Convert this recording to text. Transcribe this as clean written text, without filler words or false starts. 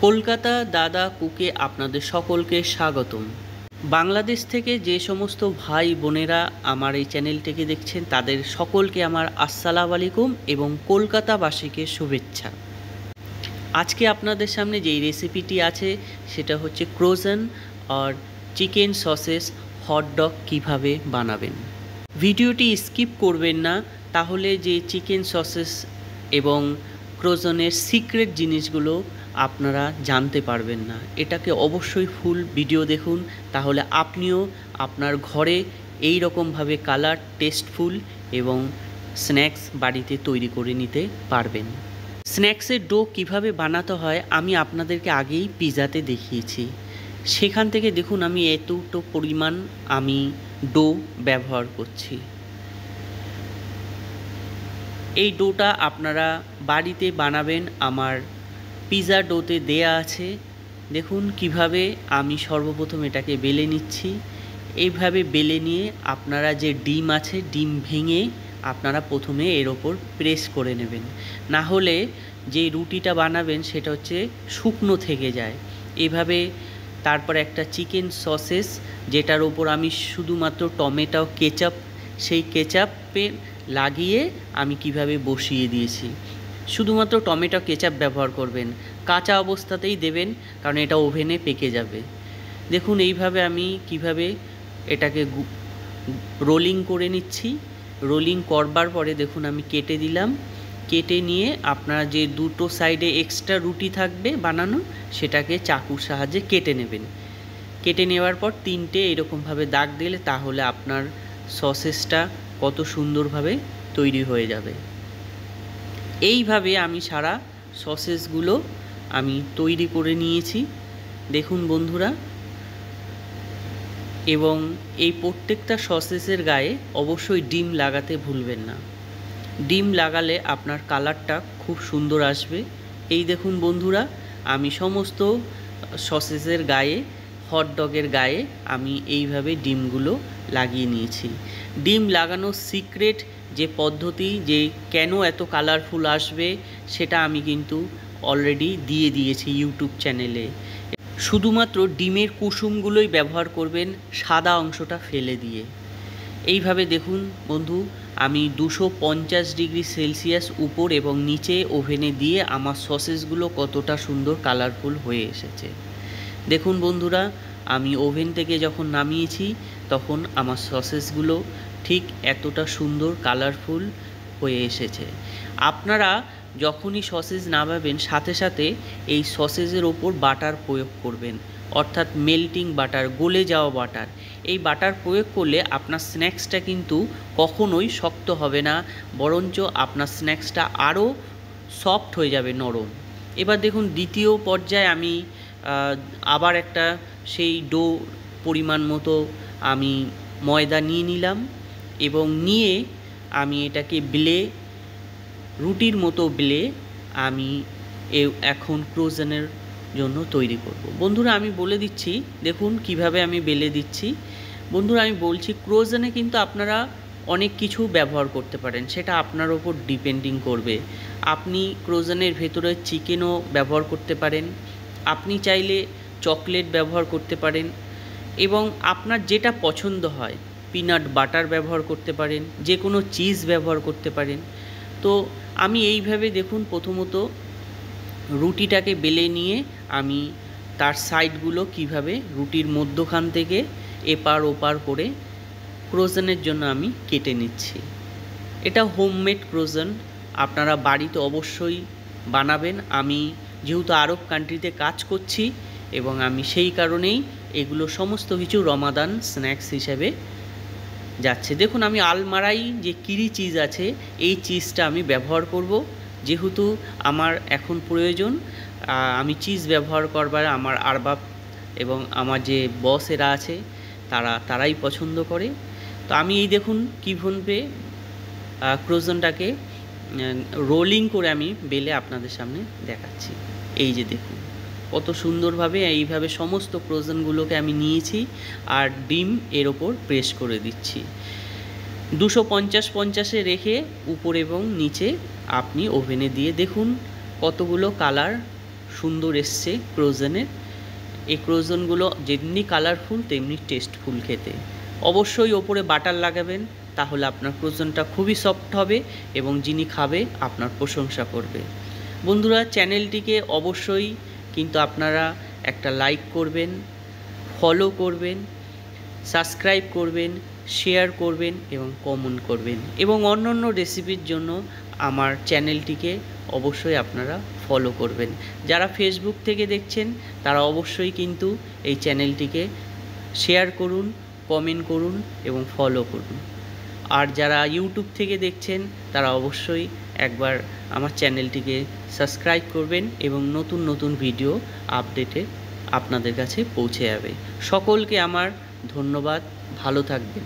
কলকাতা দাদা কুকে আপনাদের সকলকে স্বাগতম। বাংলাদেশ থেকে যে সমস্ত ভাই বোনেরা আমার এই চ্যানেলটিকে দেখছেন তাদের সকলকে আমার আসসালামু আলাইকুম এবং কলকাতাবাসীকে শুভেচ্ছা। আজকে আপনাদের সামনে যেই রেসিপিটি আছে সেটা হচ্ছে ক্রোজন আর চিকেন সসেস হটডগ কীভাবে বানাবেন। ভিডিওটি স্কিপ করবেন না, তাহলে যে চিকেন সসেস এবং ক্রোজনের সিক্রেট জিনিসগুলো আপনারা জানতে পারবেন না। এটাকে অবশ্যই ফুল ভিডিও দেখুন, তাহলে আপনিও আপনার ঘরে এই রকমভাবে কালার টেস্টফুল এবং স্ন্যাক্স বাড়িতে তৈরি করে নিতে পারবেন। স্ন্যাক্সের ডো কিভাবে বানাতে হয় আমি আপনাদেরকে আগেই পিৎজাতে দেখিয়েছি। সেখান থেকে দেখুন আমি এতটা পরিমাণ আমি ডো ব্যবহার করছি। এই ডোটা আপনারা বাড়িতে বানাবেন, আমার পিৎজা ডোতে দেয়া আছে। দেখুন কিভাবে আমি সর্বপ্রথম এটাকে বেলে নিচ্ছি। এইভাবে বেলে নিয়ে আপনারা যে ডিম আছে ডিম ভেঙে আপনারা প্রথমে এর ওপর প্রেস করে নেবেন, না হলে যে রুটিটা বানাবেন সেটা হচ্ছে শুকনো থেকে যায়। এইভাবে তারপর একটা চিকেন সসেস যেটার ওপর আমি শুধুমাত্র টমেটো কেচাপ, সেই কেচাপে লাগিয়ে আমি কিভাবে বসিয়ে দিয়েছি। শুধুমাত্র টমেটো কেচাপ ব্যবহার করবেন, কাঁচা অবস্থাতেই দেবেন, কারণ এটা ওভেনে পেকে যাবে। দেখুন এইভাবে আমি কিভাবে এটাকে রোলিং করে নিচ্ছি। রোলিং করবার পরে দেখুন আমি কেটে দিলাম। কেটে নিয়ে আপনারা যে দুটো সাইডে এক্সট্রা রুটি থাকবে বানানো সেটাকে চাকুর সাহায্যে কেটে নেবেন। কেটে নেওয়ার পর তিনটে এরকমভাবে দাগ দিলে তাহলে আপনার সসেসটা কত সুন্দরভাবে তৈরি হয়ে যাবে। এইভাবে আমি সারা সসেসগুলো আমি তৈরি করে নিয়েছি দেখুন বন্ধুরা। এবং এই প্রত্যেকটা সসেসের গায়ে অবশ্যই ডিম লাগাতে ভুলবেন না। ডিম লাগালে আপনার কালারটা খুব সুন্দর আসবে। এই দেখুন বন্ধুরা, আমি সমস্ত সসেসের গায়ে, হটডগের গায়ে আমি এইভাবে ডিমগুলো লাগিয়ে নিয়েছি। ডিম লাগানোর সিক্রেট যে পদ্ধতি, যে কেন এত কালারফুল আসবে, সেটা আমি কিন্তু অলরেডি দিয়ে দিয়েছি ইউটিউব চ্যানেলে। শুধুমাত্র ডিমের কুসুমগুলোই ব্যবহার করবেন, সাদা অংশটা ফেলে দিয়ে। এইভাবে দেখুন বন্ধু, আমি 250 ডিগ্রি সেলসিয়াস উপর এবং নিচে ওভেনে দিয়ে আমার সসেসগুলো কতটা সুন্দর কালারফুল হয়ে এসেছে। দেখুন বন্ধুরা, আমি ওভেন থেকে যখন নামিয়েছি তখন আমার সসেসগুলো ঠিক এতটা সুন্দর কালারফুল হয়ে এসেছে। আপনারা যখনই সসেস নামাবেন সাথে সাথে এই সসেসের ওপর বাটার প্রয়োগ করবেন, অর্থাৎ মেল্টিং বাটার, গলে যাওয়া বাটার। এই বাটার প্রয়োগ করলে আপনার স্ন্যাক্সটা কিন্তু কখনোই শক্ত হবে না, বরঞ্চ আপনার স্ন্যাক্সটা আরও সফট হয়ে যাবে, নরম। এবার দেখুন দ্বিতীয় পর্যায়ে আমি আবার একটা সেই ডো পরিমাণ মতো আমি ময়দা নিয়ে নিলাম এবং নিয়ে আমি এটাকে বেলে, রুটির মতো বেলে আমি এখন ক্রোজনের জন্য তৈরি করব। বন্ধুরা আমি বলে দিচ্ছি, দেখুন কিভাবে আমি বেলে দিচ্ছি। বন্ধুরা আমি বলছি, ক্রোজনে কিন্তু আপনারা অনেক কিছু ব্যবহার করতে পারেন, সেটা আপনার ওপর ডিপেন্ডিং করবে। আপনি ক্রোজনের ভেতরে চিকেনও ব্যবহার করতে পারেন, আপনি চাইলে চকলেট ব্যবহার করতে পারেন, এবং আপনার যেটা পছন্দ হয়, পিনাট বাটার ব্যবহার করতে পারেন, যে কোনো চিজ ব্যবহার করতে পারেন। তো আমি এইভাবে দেখুন প্রথমত রুটিটাকে বেলে নিয়ে আমি তার সাইডগুলো কিভাবে রুটির মধ্যখান থেকে এপার ওপার করে ক্রোজনের জন্য আমি কেটে নিচ্ছি। এটা হোমমেড ক্রোজন, আপনারা বাড়িতে অবশ্যই বানাবেন। আমি যেহেতু আরব কান্ট্রিতে কাজ করছি এবং আমি সেই কারণেই এগুলো সমস্ত কিছু রমাদান স্ন্যাক্স হিসেবে যাচ্ছে। দেখুন আমি আলমারাই যে কিরি চিজ আছে এই চিজটা আমি ব্যবহার করব, যেহেতু আমার এখন প্রয়োজন। আমি চিজ ব্যবহার করবার আমার আরবাব এবং আমার যে বসেরা আছে তারাই পছন্দ করে। তো আমি এই দেখুন কীভাবে ক্রোজনটাকে রোলিং করে আমি বেলে আপনাদের সামনে দেখাচ্ছি। এই যে দেখুন কত সুন্দরভাবে এইভাবে সমস্ত ক্রোজনগুলোকে আমি নিয়েছি আর ডিম এর ওপর প্রেস করে দিচ্ছি। 250-50-এ রেখে উপর এবং নিচে আপনি ওভেনে দিয়ে দেখুন কতগুলো কালার সুন্দর এসছে ক্রোজেনের। এই ক্রোজনগুলো যেমনি কালারফুল তেমনি টেস্টফুল খেতে। অবশ্যই ওপরে বাটার লাগাবেন, তাহলে আপনার ক্রোজনটা খুবই সফট হবে এবং যিনি খাবে আপনার প্রশংসা করবে। বন্ধুরা, চ্যানেলটিকে অবশ্যই কিন্তু আপনারা একটা লাইক করবেন, ফলো করবেন, সাবস্ক্রাইব করবেন, শেয়ার করবেন এবং কমেন্ট করবেন, এবং অন্যান্য রেসিপির জন্য আমার চ্যানেলটিকে অবশ্যই আপনারা ফলো করবেন। যারা ফেসবুক থেকে দেখছেন তারা অবশ্যই কিন্তু এই চ্যানেলটিকে শেয়ার করুন, কমেন্ট করুন এবং ফলো করুন। আর যারা ইউটিউব থেকে দেখছেন তারা অবশ্যই একবার আমার চ্যানেলটিকে সাবস্ক্রাইব করবেন এবং নতুন নতুন ভিডিও আপডেটে আপনাদের কাছে পৌঁছে যাবে। সকলকে আমার ধন্যবাদ, ভালো থাকবেন।